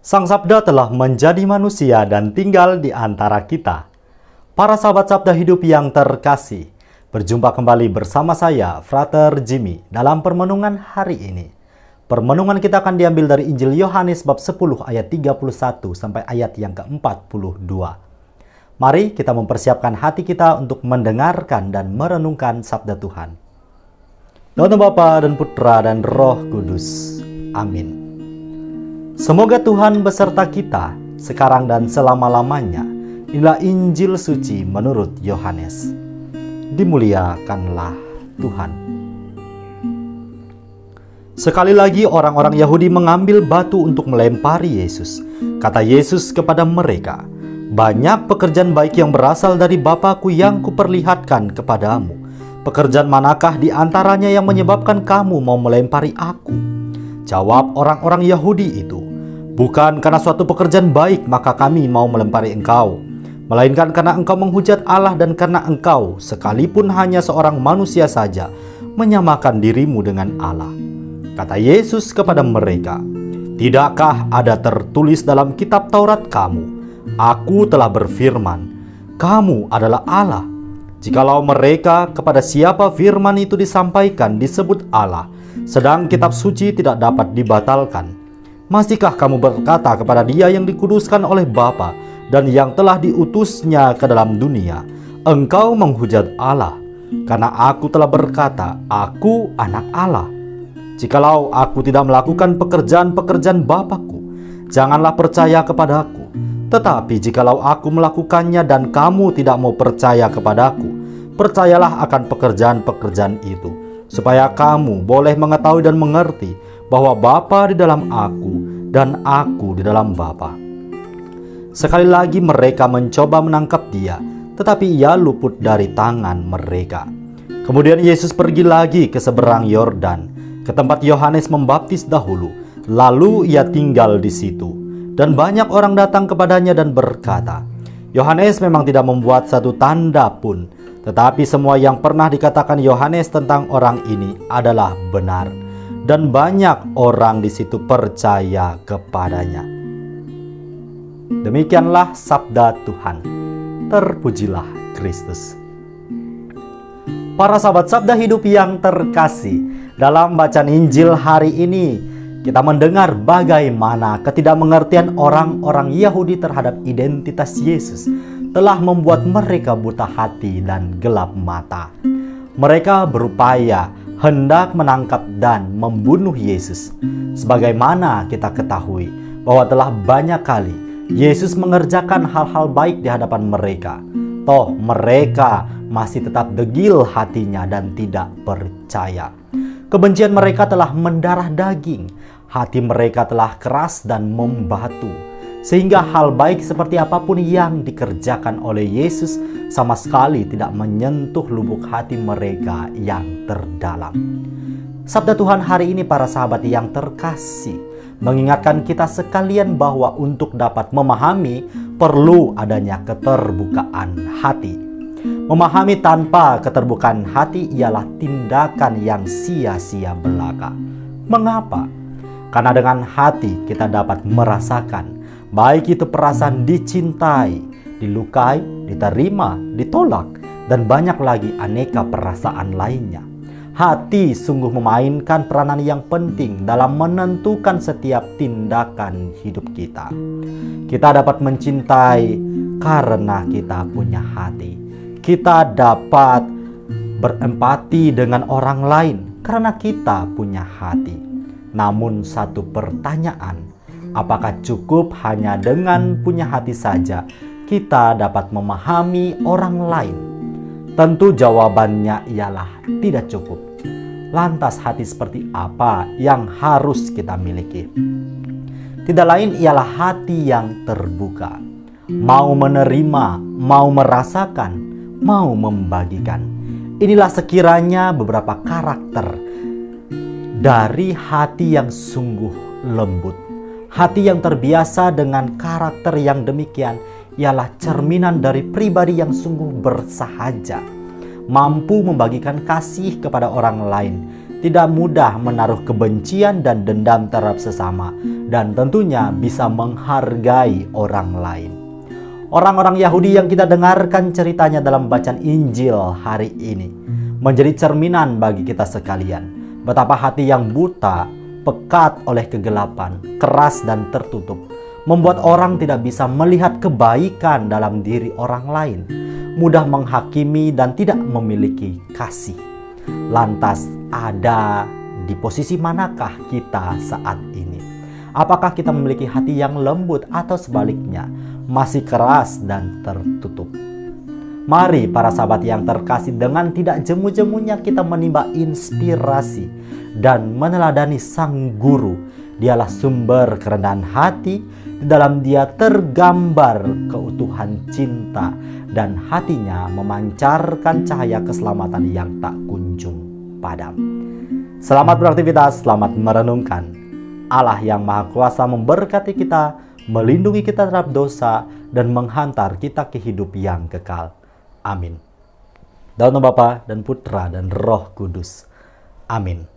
Sang Sabda telah menjadi manusia dan tinggal di antara kita. Para sahabat Sabda Hidup yang terkasih, berjumpa kembali bersama saya, Frater Jimmy, dalam permenungan hari ini. Permenungan kita akan diambil dari Injil Yohanes bab 10 ayat 31 sampai ayat yang ke-42. Mari kita mempersiapkan hati kita untuk mendengarkan dan merenungkan sabda Tuhan. Dalam nama Bapa dan Putra dan Roh Kudus. Amin. Semoga Tuhan beserta kita sekarang dan selama-lamanya. Inilah Injil suci menurut Yohanes. Dimuliakanlah Tuhan. Sekali lagi orang-orang Yahudi mengambil batu untuk melempari Yesus. Kata Yesus kepada mereka, "Banyak pekerjaan baik yang berasal dari Bapa-Ku yang kuperlihatkan kepadamu. Pekerjaan manakah di antaranya yang menyebabkan kamu mau melempari Aku?" Jawab orang-orang Yahudi itu, "Bukan karena suatu pekerjaan baik maka kami mau melempari engkau, melainkan karena engkau menghujat Allah dan karena engkau, sekalipun hanya seorang manusia saja, menyamakan dirimu dengan Allah." Kata Yesus kepada mereka, "Tidakkah ada tertulis dalam kitab Taurat kamu, Aku telah berfirman, kamu adalah Allah? Jikalau mereka kepada siapa firman itu disampaikan disebut Allah, sedang kitab suci tidak dapat dibatalkan, masihkah kamu berkata kepada Dia yang dikuduskan oleh Bapa dan yang telah diutusnya ke dalam dunia, engkau menghujat Allah, karena Aku telah berkata, Aku anak Allah? Jikalau Aku tidak melakukan pekerjaan-pekerjaan Bapa-Ku, janganlah percaya kepada-Aku. Tetapi jikalau Aku melakukannya dan kamu tidak mau percaya kepada-Aku, percayalah akan pekerjaan-pekerjaan itu, supaya kamu boleh mengetahui dan mengerti bahwa Bapa di dalam Aku dan Aku di dalam Bapa." Sekali lagi mereka mencoba menangkap Dia, tetapi Ia luput dari tangan mereka. Kemudian Yesus pergi lagi ke seberang Yordan, ke tempat Yohanes membaptis dahulu, lalu Ia tinggal di situ. Dan banyak orang datang kepadanya dan berkata, "Yohanes memang tidak membuat satu tanda pun, tetapi semua yang pernah dikatakan Yohanes tentang orang ini adalah benar." Dan banyak orang di situ percaya kepadanya. Demikianlah sabda Tuhan. Terpujilah Kristus. Para sahabat Sabda Hidup yang terkasih, dalam bacaan Injil hari ini kita mendengar bagaimana ketidakmengertian orang-orang Yahudi terhadap identitas Yesus telah membuat mereka buta hati dan gelap mata. Mereka berupaya hendak menangkap dan membunuh Yesus. Sebagaimana kita ketahui bahwa telah banyak kali Yesus mengerjakan hal-hal baik di hadapan mereka, toh mereka masih tetap degil hatinya dan tidak percaya. Kebencian mereka telah mendarah daging, hati mereka telah keras dan membatu, sehingga hal baik seperti apapun yang dikerjakan oleh Yesus sama sekali tidak menyentuh lubuk hati mereka yang terdalam. Sabda Tuhan hari ini para sahabat yang terkasih mengingatkan kita sekalian bahwa untuk dapat memahami perlu adanya keterbukaan hati. Memahami tanpa keterbukaan hati ialah tindakan yang sia-sia belaka. Mengapa? Karena dengan hati kita dapat merasakan, baik itu perasaan dicintai, dilukai, diterima, ditolak, dan banyak lagi aneka perasaan lainnya. Hati sungguh memainkan peranan yang penting dalam menentukan setiap tindakan hidup kita. Kita dapat mencintai karena kita punya hati. Kita dapat berempati dengan orang lain karena kita punya hati. Namun satu pertanyaan, apakah cukup hanya dengan punya hati saja kita dapat memahami orang lain? Tentu jawabannya ialah tidak cukup. Lantas hati seperti apa yang harus kita miliki? Tidak lain ialah hati yang terbuka, mau menerima, mau merasakan, mau membagikan. Inilah sekiranya beberapa karakter dari hati yang sungguh lembut. Hati yang terbiasa dengan karakter yang demikian ialah cerminan dari pribadi yang sungguh bersahaja, mampu membagikan kasih kepada orang lain, tidak mudah menaruh kebencian dan dendam terhadap sesama, dan tentunya bisa menghargai orang lain. Orang-orang Yahudi yang kita dengarkan ceritanya dalam bacaan Injil hari ini menjadi cerminan bagi kita sekalian. Betapa hati yang buta, pekat oleh kegelapan, keras dan tertutup, membuat orang tidak bisa melihat kebaikan dalam diri orang lain, mudah menghakimi dan tidak memiliki kasih. Lantas ada di posisi manakah kita saat ini? Apakah kita memiliki hati yang lembut atau sebaliknya masih keras dan tertutup? Mari para sahabat yang terkasih, dengan tidak jemu-jemunya kita menimba inspirasi dan meneladani Sang Guru. Dialah sumber kerendahan hati, di dalam Dia tergambar keutuhan cinta, dan hatinya memancarkan cahaya keselamatan yang tak kunjung padam. Selamat beraktivitas, selamat merenungkan. Allah yang Maha Kuasa memberkati kita, melindungi kita terhadap dosa, dan menghantar kita ke hidup yang kekal. Amin. Dalam nama Bapa dan Putra dan Roh Kudus. Amin.